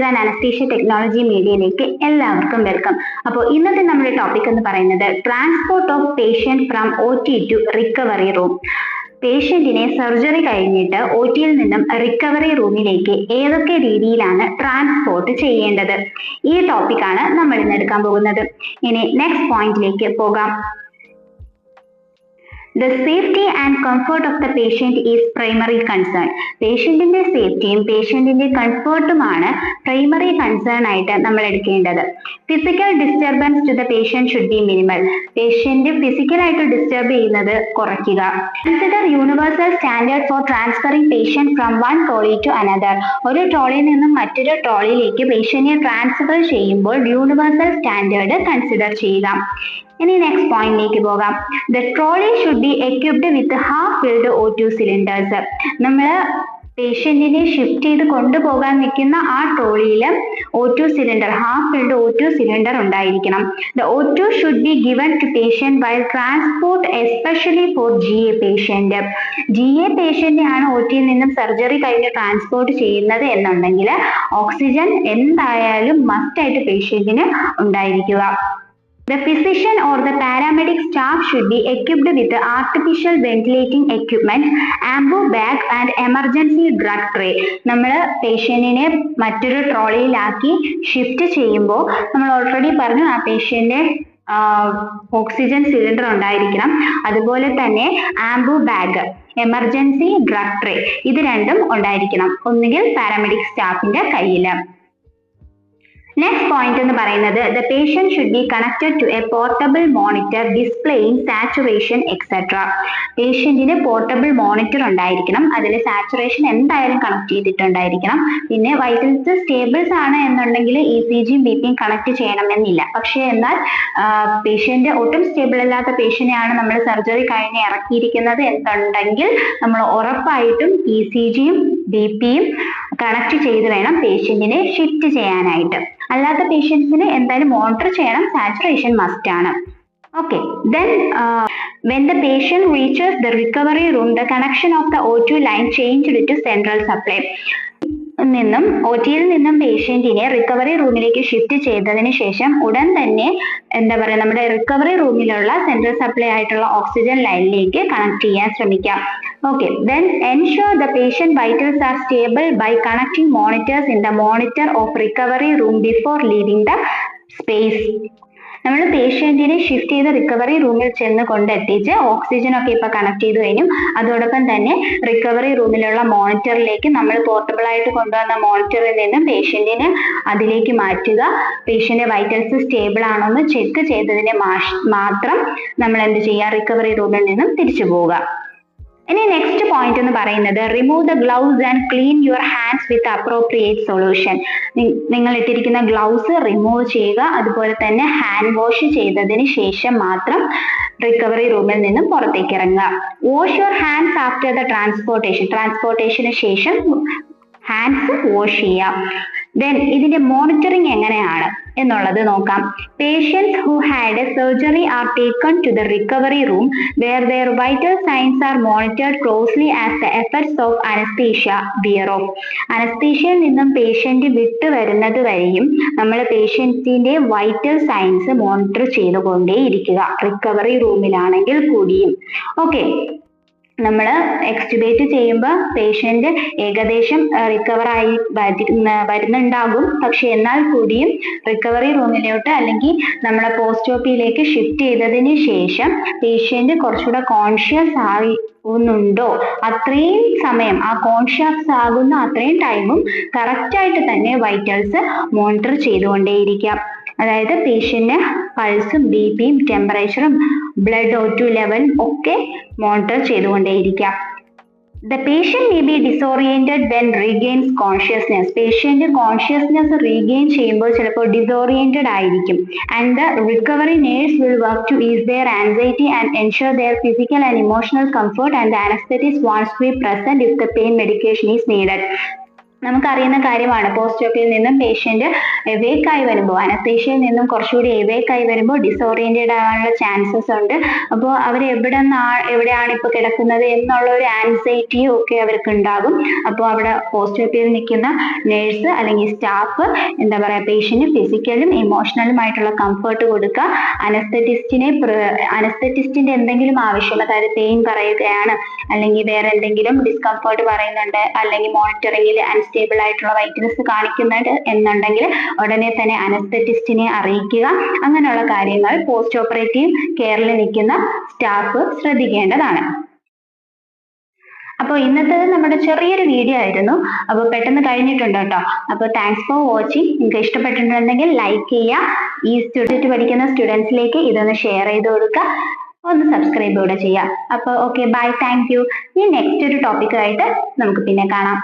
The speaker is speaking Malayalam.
വിത്ത് ആൻ അനസ്തീഷ്യ ടെക്നോളജി മീഡിയയിലേക്ക് എല്ലാവർക്കും വെൽക്കം. അപ്പോൾ ഇന്നത്തെ നമ്മുടെ ടോപ്പിക് എന്ന് പറയുന്നത് transport of patient from OT to recovery room. പേഷ്യന്റിനെ സർജറി കഴിഞ്ഞിട്ട് OTയിൽ നിന്നും റിക്കവറി റൂമിലേക്ക് ഏതൊക്കെ രീതിയിലാണ് ട്രാൻസ്പോർട്ട് ചെയ്യേണ്ടത്, ഈ ടോപ്പിക്കാണ് നമ്മൾ ഇന്ന് എടുക്കാൻ പോകുന്നത്. ഇനി നെക്സ്റ്റ് പോയിന്റിലേക്ക് പോകാം. The safety and comfort of the patient is primary concern. പേഷ്യന്റിന്റെ സേഫ്റ്റിയും പേഷ്യന്റിന്റെ കംഫർട്ടുമാണ് പ്രൈമറി കൺസേൺ ആയിട്ട് നമ്മൾ എടുക്കേണ്ടത്. Physical disturbance to the patient should be minimal. Patient ഫിസിക്കലായിട്ട് ഡിസ്റ്റർബ് ചെയ്യുന്നത് കുറയ്ക്കുക. Consider universal standard for transferring patient from one trolley to another. ഒരു ട്രോളിയിൽ നിന്നും മറ്റൊരു ട്രോളിയിലേക്ക് പേഷ്യന്റിനെ ട്രാൻസ്ഫർ ചെയ്യുമ്പോൾ യൂണിവേഴ്സൽ സ്റ്റാൻഡേർഡ് കൺസിഡർ ചെയ്യുക. ഇനി നെക്സ്റ്റ് പോയിന്റിലേക്ക് പോകാം. The trolley should be equipped with half filled O2 cylinders. നമ്മൾ പേഷ്യന്റിനെ ഷിഫ്റ്റ് ചെയ്ത് കൊണ്ടുപോകാൻ നിൽക്കുന്ന ആ ട്രോളിയിൽ O2 cylinder, half filled O2 cylinder ഉണ്ടായിരിക്കണം. The O2 should be given to patient while transport, especially for GA patient. GA patient ആണ് OTയിൽ നിന്നും സർജറി കഴിഞ്ഞ് ട്രാൻസ്പോർട്ട് ചെയ്യുന്നത് എന്നുണ്ടെങ്കിൽ ഓക്സിജൻ എന്തായാലും മസ്റ്റ് ആയിട്ട് പേഷ്യന്റിന് ഉണ്ടായിരിക്കുക. The physician or the paramedic staff should be equipped with artificial ventilating equipment, ambu bag and emergency drug tray. നമ്മൾ പേഷ്യന്റിനെ മറ്റൊരു ട്രോളിയിലാക്കി ഷിഫ്റ്റ് ചെയ്യുമ്പോൾ നമ്മൾ ഓൾറെഡി പറഞ്ഞു ആ പേഷ്യന്റ് ഓക്സിജൻ സിലിണ്ടർ ഉണ്ടായിരിക്കണം. അതുപോലെ തന്നെ ambu bag, emergency drug tray, ഇത് രണ്ടും ഉണ്ടായിരിക്കണം ഒന്നുകിൽ പാരാമെഡിക് സ്റ്റാഫിന്റെ കയ്യിൽ. നെക്സ്റ്റ് പോയിന്റ് എന്ന് പറയുന്നത് the patient should be connected to a portable monitor displaying saturation etcetera. പേഷ്യന്റിന് പോർട്ടബിൾ മോണിറ്റർ ഉണ്ടായിരിക്കണം, അതിൽ സാച്ചുറേഷൻ എന്തായാലും കണക്ട് ചെയ്തിട്ടുണ്ടായിരിക്കണം. പിന്നെ വൈറ്റൽസ് സ്റ്റേബിൾസ് ആണ് എന്നുണ്ടെങ്കിൽ ECG BP കണക്ട് ചെയ്യണമെന്നില്ല. പക്ഷേ എന്നാൽ പേഷ്യന്റ് ഒട്ടും സ്റ്റേബിൾ അല്ലാത്ത പേഷ്യന്റിനെയാണ് നമ്മൾ സർജറി കഴിഞ്ഞ് ഇറക്കിയിരിക്കുന്നത് എന്നുണ്ടെങ്കിൽ നമ്മൾ ഉറപ്പായിട്ടും ECGയും BPയും കണക്ട് ചെയ്ത് വേണം പേഷ്യന്റിനെ ഷിഫ്റ്റ് ചെയ്യാനായിട്ട്. അല്ലാത്ത പേഷ്യൻസിന് എന്തായാലും മോണിറ്റർ ചെയ്യണം, സാച്ചുറേഷൻ മസ്റ്റ് ആണ്. Okay, then when the patient reaches the recovery room, the connection of the O2 line changed to central supply. OTയിൽ നിന്നും പേഷ്യന്റിനെ റിക്കവറി റൂമിലേക്ക് ഷിഫ്റ്റ് ചെയ്തതിന് ശേഷം ഉടൻ തന്നെ നമ്മുടെ റിക്കവറി റൂമിലുള്ള സെൻട്രൽ സപ്ലൈ ആയിട്ടുള്ള ഓക്സിജൻ ലൈനിലേക്ക് കണക്ട് ചെയ്യാൻ ശ്രമിക്കാം. Okay, then ensure the patient vitals are stable by connecting monitors in the monitor of recovery room before leaving the space. നമ്മൾ പേഷ്യന്റിനെ ഷിഫ്റ്റ് ചെയ്ത് റിക്കവറി റൂമിൽ ചെന്ന് കൊണ്ടെത്തിച്ച് ഓക്സിജൻ ഒക്കെ ഇപ്പൊ കണക്ട് ചെയ്ത് കഴിഞ്ഞു. അതോടൊപ്പം തന്നെ റിക്കവറി റൂമിലുള്ള മോണിറ്ററിലേക്ക് നമ്മൾ പോർട്ടബിൾ ആയിട്ട് കൊണ്ടുവന്ന മോണിറ്ററിൽ നിന്നും പേഷ്യന്റിനെ അതിലേക്ക് മാറ്റുക. പേഷ്യന്റ് വൈറ്റൽസ് സ്റ്റേബിൾ ആണോ എന്ന് ചെക്ക് ചെയ്തതിന് മാത്രം നമ്മൾ എന്ത് ചെയ്യുക, റിക്കവറി റൂമിൽ നിന്നും തിരിച്ചു പോവുക. ഇനി നെക്സ്റ്റ് പോയിന്റ് എന്ന് പറയുന്നത് remove the gloves and clean your hands with appropriate solution. നിങ്ങൾ ഇട്ടിരിക്കുന്ന ഗ്ലൗസ് റിമൂവ് ചെയ്യുക. അതുപോലെ തന്നെ ഹാൻഡ് വാഷ് ചെയ്തതിന് ശേഷം മാത്രം റിക്കവറി റൂമിൽ നിന്നും പുറത്തേക്ക് ഇറങ്ങുക. Wash your hands after the ട്രാൻസ്പോർട്ടേഷന് ശേഷം ഹാൻഡ്സ് വാഷ് ചെയ്യാം. ദെൻ ഇതിന്റെ മോണിറ്ററിങ് എങ്ങനെയാണ് എന്നുള്ളത് നോക്കാം. Patients who had a surgery are taken to the recovery room where their vital signs are monitored closely as the effects of anaesthesia wear off. അനസ്തീഷ്യയിൽ നിന്നും പേഷ്യന്റ് വിട്ടു വരുന്നത് വരെയും നമ്മൾ പേഷ്യന്റിന്റെ വൈറ്റൽ സൈൻസ് മോണിറ്റർ ചെയ്തുകൊണ്ടേയിരിക്കുക, റിക്കവറി റൂമിലാണെങ്കിൽ കൂടിയും. ഓക്കെ, നമ്മൾ എക്സ്റ്റുബേറ്റ് ചെയ്യുമ്പോൾ പേഷ്യന്റ് ഏകദേശം റിക്കവറായി വരുന്നുണ്ടാകും. പക്ഷെ എന്നാൽ കൂടിയും റിക്കവറി റൂമിലോട്ട് അല്ലെങ്കിൽ നമ്മളെ പോസ്റ്റ് OPയിലേക്ക് ഷിഫ്റ്റ് ചെയ്തതിന് ശേഷം പേഷ്യന്റ് കുറച്ചുകൂടെ കോൺഷ്യസ് ആകുന്നുണ്ടോ അത്രയും സമയം, ആ കോൺഷ്യസ് ആകുന്ന അത്രയും ടൈമും കറക്റ്റായിട്ട് തന്നെ വൈറ്റൽസ് മോണിറ്റർ ചെയ്തുകൊണ്ടേയിരിക്കാം. അതായത് പേഷ്യന്റിന് പൾസും BPയും ടെമ്പറേച്ചറും ബ്ലഡ് O2 ലെവലും ഒക്കെ മോണിറ്റർ ചെയ്തുകൊണ്ടേയിരിക്കാം. The patient may be disoriented when regains consciousness. Patient consciousness regain ചെയ്യുമ്പോൾ ചിലപ്പോൾ ഡിസോറിയന്റഡ് ആയിരിക്കും. And the recovery nurse will work to ease their anxiety and ensure their physical and emotional comfort, and the anesthetist wants to be present if the pain medication is needed. നമുക്കറിയുന്ന കാര്യമാണ്. പോസ്റ്റ് ഓപ്പിൽ നിന്നും പേഷ്യന്റ് എവേക്ക് ആയി വരുമ്പോൾ, അനസ്തേഷ്യയിൽ നിന്നും കുറച്ചുകൂടി എവേക്ക് ആയി വരുമ്പോൾ ഡിസോറിയന്റഡ് ആവാനുള്ള ചാൻസസ് ഉണ്ട്. അപ്പോൾ അവർ എവിടെയാണ് ഇപ്പൊ കിടക്കുന്നത് എന്നുള്ള ഒരു ആൻസൈറ്റിയും ഒക്കെ അവർക്ക് ഉണ്ടാകും. അപ്പോൾ അവിടെ പോസ്റ്റ് ഓപ്പിൽ നിൽക്കുന്ന നേഴ്സ് അല്ലെങ്കിൽ സ്റ്റാഫ് എന്താ പറയാ, പേഷ്യന്റ് ഫിസിക്കലും ഇമോഷണലും ആയിട്ടുള്ള കംഫർട്ട് കൊടുക്കുക. അനസ്തറ്റിസ്റ്റിന്റെ എന്തെങ്കിലും ആവശ്യം, അതായത് പെയിൻ പറയുകയാണ്, അല്ലെങ്കിൽ വേറെ എന്തെങ്കിലും ഡിസ്കംഫർട്ട് പറയുന്നുണ്ട്, അല്ലെങ്കിൽ മോണിറ്ററിംഗിൽ അൺസ്റ്റേബിൾ ആയിട്ടുള്ള വൈറ്റൽസ് കാണിക്കുന്നുണ്ട് എന്നുണ്ടെങ്കിൽ ഉടനെ തന്നെ അനസ്തറ്റിസ്റ്റിനെ അറിയിക്കുക. അങ്ങനെയുള്ള കാര്യങ്ങൾ പോസ്റ്റ് ഓപ്പറേറ്റീവ് കെയറിൽ നിൽക്കുന്ന സ്റ്റാഫ് ശ്രദ്ധിക്കേണ്ടതാണ്. അപ്പോൾ ഇന്നത്തേത് നമ്മുടെ ചെറിയൊരു വീഡിയോ ആയിരുന്നു. അപ്പോൾ പെട്ടെന്ന് കഴിഞ്ഞിട്ടുണ്ട് കേട്ടോ. അപ്പോൾ താങ്ക്സ് ഫോർ വാച്ചിങ്. നിങ്ങൾക്ക് ഇഷ്ടപ്പെട്ടിട്ടുണ്ടെങ്കിൽ ലൈക്ക് ചെയ്യുക. ഈ പഠിക്കുന്ന സ്റ്റുഡൻസിലേക്ക് ഇതൊന്ന് ഷെയർ ചെയ്ത് കൊടുക്കുക. ഒന്ന് സബ്സ്ക്രൈബ് കൂടെ ചെയ്യാം. അപ്പോൾ ഓക്കെ, ബൈ, താങ്ക് യു. ഇനി നെക്സ്റ്റ് ഒരു ടോപ്പിക്കായിട്ട് നമുക്ക് പിന്നെ കാണാം.